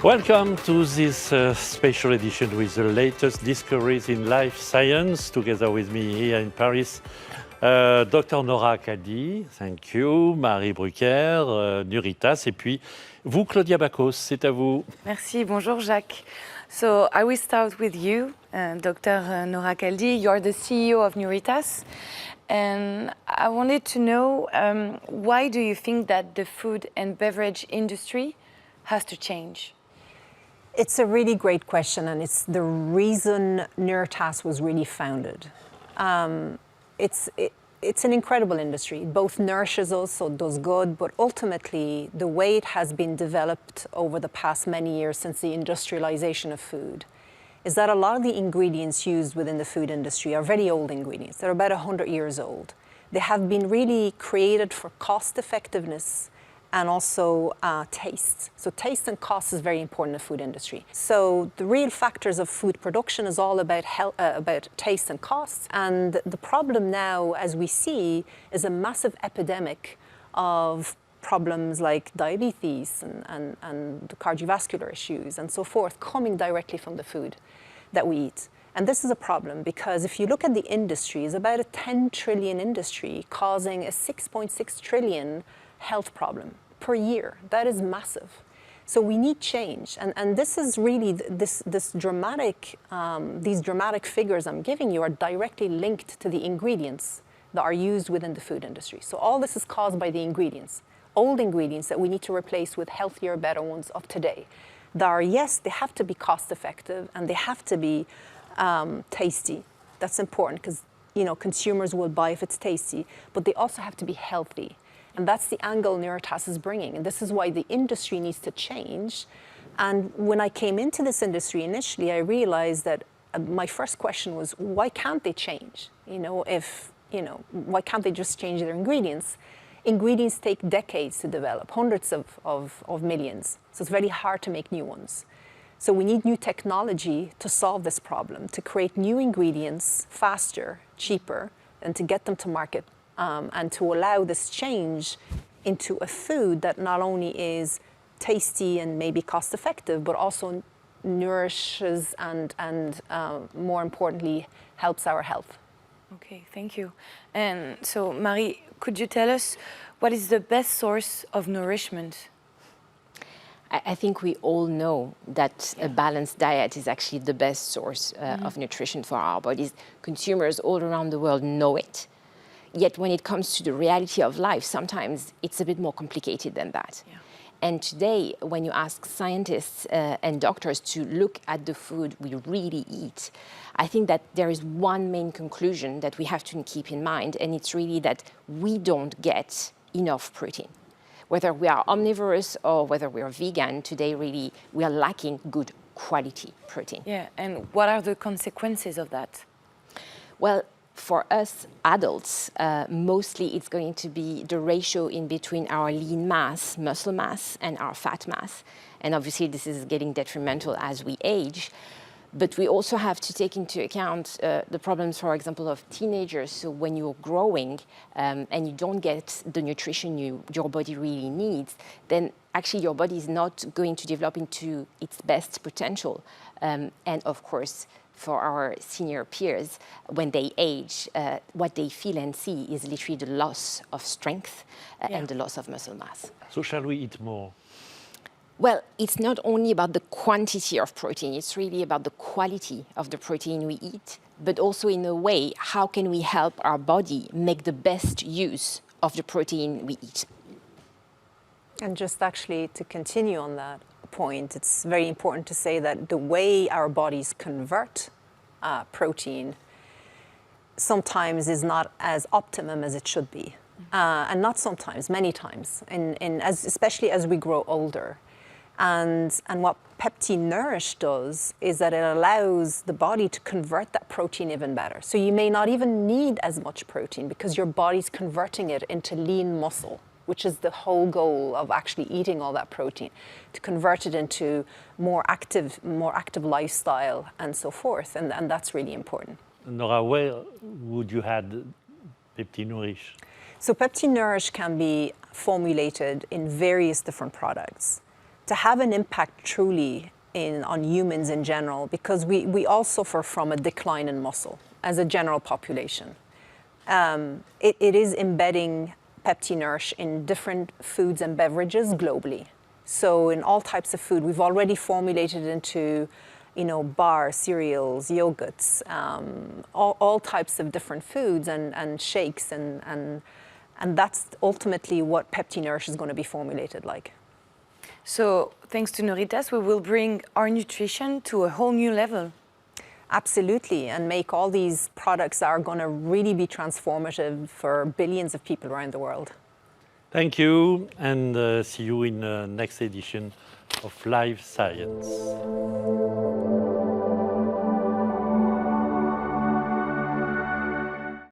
Welcome to this special edition with the latest discoveries in life science. Together with me here in Paris, Dr Nora Khaldi, thank you, Marie Brucker, Nuritas, et puis vous, Claudia Bacos, c'est à vous. Merci, bonjour Jacques. So I will start with you, Dr. Nora Khaldi. You're the CEO of Nuritas. And I wanted to know, why do you think that the food and beverage industry has to change? It's a really great question, and it's the reason Nuritas was really founded. It's an incredible industry. It both nourishes us, so it does good, but ultimately the way it has been developed over the past many years since the industrialization of food is that a lot of the ingredients used within the food industry are very old ingredients. They're about 100 years old. They have been really created for cost effectiveness and also taste. So taste and cost is very important in the food industry. So the real factors of food production is all about taste and cost. And the problem now, as we see, is a massive epidemic of problems like diabetes and cardiovascular issues and so forth coming directly from the food that we eat. And this is a problem because if you look at the industry, it's about a 10 trillion industry causing a 6.6 trillion health problem per year. That is massive. So we need change. And this is really, these dramatic figures I'm giving you are directly linked to the ingredients that are used within the food industry. So all this is caused by the ingredients, old ingredients that we need to replace with healthier, better ones of today. That are, yes, they have to be cost effective and they have to be tasty. That's important because, you know, consumers will buy if it's tasty, but they also have to be healthy. And that's the angle Nuritas is bringing. And this is why the industry needs to change. And when I came into this industry initially, I realized that my first question was, why can't they change? Why can't they just change their ingredients? Ingredients take decades to develop, hundreds of millions. So it's very hard to make new ones. So we need new technology to solve this problem, to create new ingredients faster, cheaper, and to get them to market. And to allow this change into a food that not only is tasty and maybe cost effective, but also nourishes and more importantly, helps our health. Okay, thank you. And so, Marie, could you tell us what is the best source of nourishment? I think we all know that a balanced diet is actually the best source of nutrition for our bodies. Consumers all around the world know it. Yet when it comes to the reality of life, sometimes it's a bit more complicated than that. Yeah. And today, when you ask scientists and doctors to look at the food we really eat, I think that there is one main conclusion that we have to keep in mind, and it's really that we don't get enough protein. Whether we are omnivorous or whether we are vegan, today really we are lacking good quality protein. Yeah, and what are the consequences of that? Well, for us adults, mostly it's going to be the ratio in between our lean mass, muscle mass, and our fat mass. And obviously this is getting detrimental as we age. But we also have to take into account the problems, for example, of teenagers. So when you're growing and you don't get the nutrition your body really needs, then actually your body is not going to develop into its best potential. And of course, for our senior peers, when they age, what they feel and see is literally the loss of strength and the loss of muscle mass. So shall we eat more? Well, it's not only about the quantity of protein, it's really about the quality of the protein we eat, but also in a way, how can we help our body make the best use of the protein we eat? And just actually to continue on that point, it's very important to say that the way our bodies convert protein sometimes is not as optimum as it should be. And not sometimes, many times, especially as we grow older. And what PeptiNourish does is that it allows the body to convert that protein even better. So you may not even need as much protein because your body's converting it into lean muscle, which is the whole goal of actually eating all that protein, to convert it into more active lifestyle and so forth. And that's really important. Nora, where would you add PeptiNourish? So PeptiNourish can be formulated in various different products. to have an impact truly on humans in general, because we all suffer from a decline in muscle as a general population. It is embedding PeptiNourish in different foods and beverages globally. So in all types of food, we've already formulated into, bars, cereals, yogurts, all types of different foods and shakes, and that's ultimately what PeptiNourish is going to be formulated like. So thanks to Nuritas, we will bring our nutrition to a whole new level. Absolutely, and make all these products that are going to really be transformative for billions of people around the world. Thank you, and see you in the next edition of Life Science.